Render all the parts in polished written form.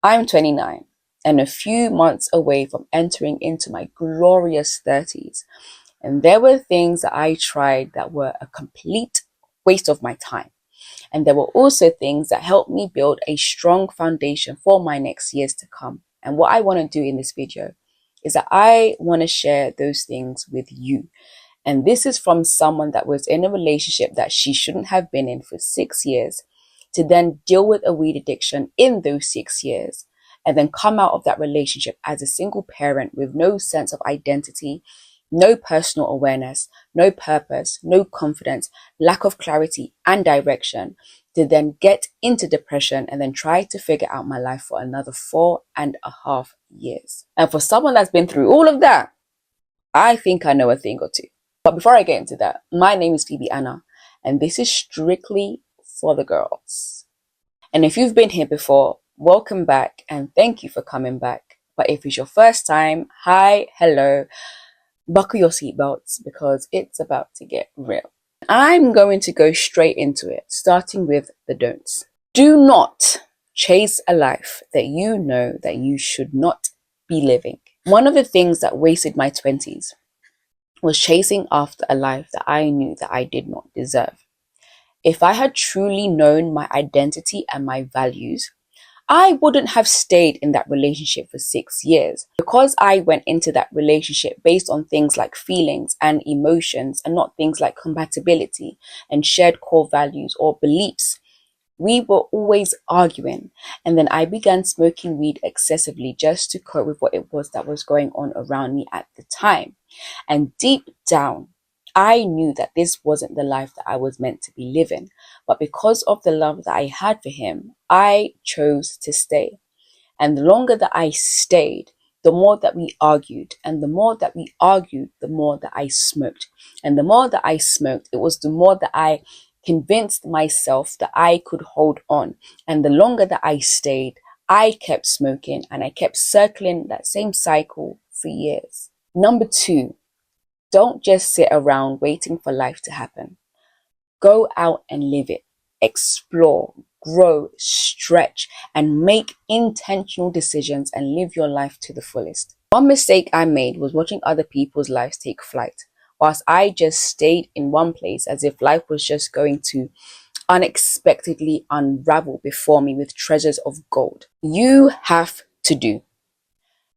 I'm 29 and a few months away from entering into my glorious 30s. And there were things that I tried that were a complete waste of my time. And there were also things that helped me build a strong foundation for my next years to come. And what I want to do in this video is that I want to share those things with you. And this is from someone that was in a relationship that she shouldn't have been in for 6 years, to then deal with a weed addiction in those 6 years, and then come out of that relationship as a single parent with no sense of identity, no personal awareness, no purpose, no confidence, lack of clarity and direction, to then get into depression and then try to figure out my life for another 4.5 years. And for someone that's been through all of that, I think I know a thing or two. But before I get into that, my name is Phoebe Anna, and this is strictly for the girls. And if you've been here before, welcome back and thank you for coming back. But if it's your first time, hi, hello, buckle your seatbelts because it's about to get real. I'm going to go straight into it, starting with the don'ts. Do not chase a life that you know that you should not be living. One of the things that wasted my 20s was chasing after a life that I knew that I did not deserve. If I had truly known my identity and my values, I wouldn't have stayed in that relationship for 6 years. Because I went into that relationship based on things like feelings and emotions and not things like compatibility and shared core values or beliefs, we were always arguing. And then I began smoking weed excessively just to cope with what it was that was going on around me at the time. And deep down, I knew that this wasn't the life that I was meant to be living. But because of the love that I had for him, I chose to stay. And the longer that I stayed, the more that we argued. And the more that we argued, the more that I smoked. And the more that I smoked, it was the more that I convinced myself that I could hold on. And the longer that I stayed, I kept smoking and I kept circling that same cycle for years. Number 2, don't just sit around waiting for life to happen. Go out and live it. Explore, grow, stretch, and make intentional decisions and live your life to the fullest. One mistake I made was watching other people's lives take flight, whilst I just stayed in one place as if life was just going to unexpectedly unravel before me with treasures of gold. You have to do.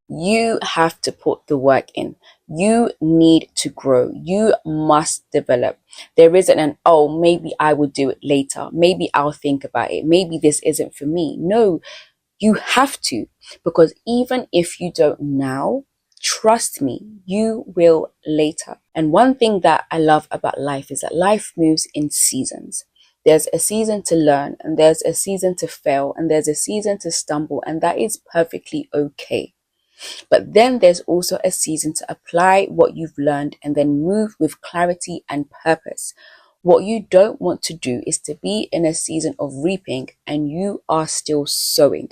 You have to put the work in. You need to grow. You must develop. There isn't an, oh, maybe I will do it later. Maybe I'll think about it. Maybe this isn't for me. No, you have to, because even if you don't now, trust me, you will later. And one thing that I love about life is that life moves in seasons. There's a season to learn, and there's a season to fail, and there's a season to stumble, and that is perfectly okay. But then there's also a season to apply what you've learned and then move with clarity and purpose. What you don't want to do is to be in a season of reaping and you are still sowing.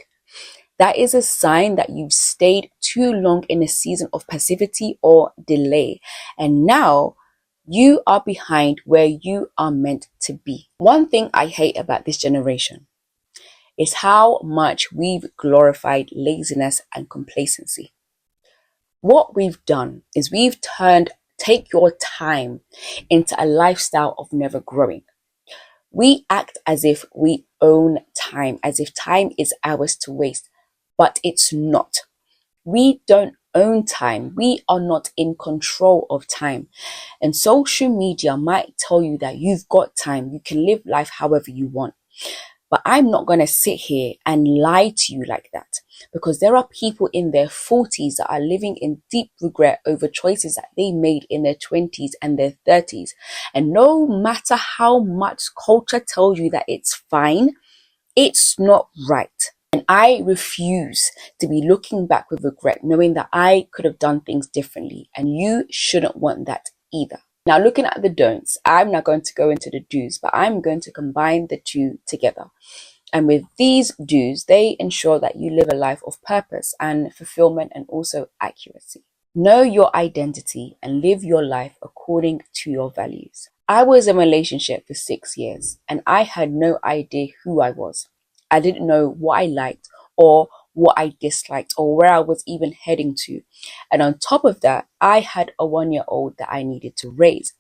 That is a sign that you've stayed too long in a season of passivity or delay. And now you are behind where you are meant to be. One thing I hate about this generation is how much we've glorified laziness and complacency. What we've done is we've turned take your time into a lifestyle of never growing. We act as if we own time, as if time is ours to waste, but it's not. We don't own time. We are not in control of time. And social media might tell you that you've got time, you can live life however you want. But I'm not going to sit here and lie to you like that, because there are people in their 40s that are living in deep regret over choices that they made in their 20s and their 30s. And no matter how much culture tells you that it's fine, it's not right. And I refuse to be looking back with regret, knowing that I could have done things differently, and you shouldn't want that either. Now, looking at the don'ts, I'm not going to go into the do's, but I'm going to combine the two together. And with these do's, they ensure that you live a life of purpose and fulfillment and also accuracy. Know your identity and live your life according to your values. I was in a relationship for 6 years and I had no idea who I was. I didn't know what I liked or what I disliked or where I was even heading to. And on top of that, I had a 1-year-old that I needed to raise.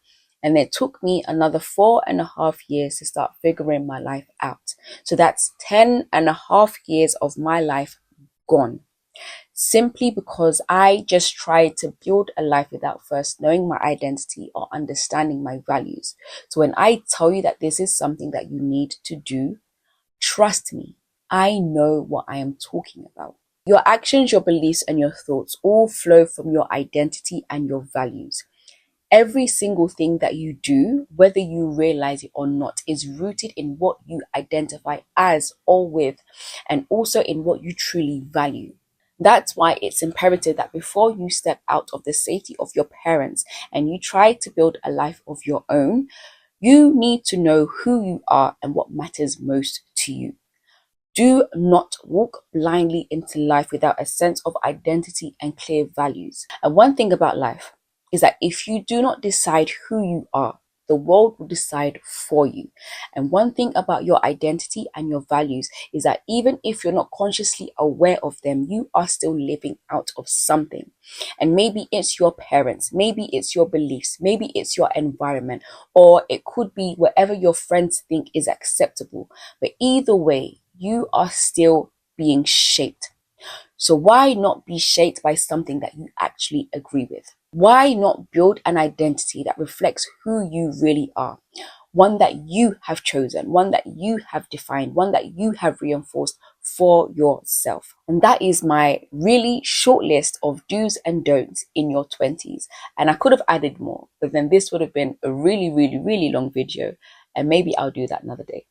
And it took me another 4.5 years to start figuring my life out. So that's 10.5 years of my life gone, simply because I just tried to build a life without first knowing my identity or understanding my values. So when I tell you that this is something that you need to do, trust me, I know what I am talking about. Your actions, your beliefs, and your thoughts all flow from your identity and your values. Every single thing that you do, whether you realize it or not, is rooted in what you identify as or with, and also in what you truly value. That's why it's imperative that before you step out of the safety of your parents and you try to build a life of your own, you need to know who you are and what matters most to you. Do not walk blindly into life without a sense of identity and clear values. And one thing about life is that if you do not decide who you are, the world will decide for you. And one thing about your identity and your values is that even if you're not consciously aware of them, you are still living out of something. And maybe it's your parents, maybe it's your beliefs, maybe it's your environment, or it could be whatever your friends think is acceptable. But either way, you are still being shaped. So why not be shaped by something that you actually agree with? Why not build an identity that reflects who you really are? One that you have chosen, one that you have defined, one that you have reinforced for yourself. And that is my really short list of do's and don'ts in your 20s. And I could have added more, but then this would have been a really, really, really long video. And maybe I'll do that another day.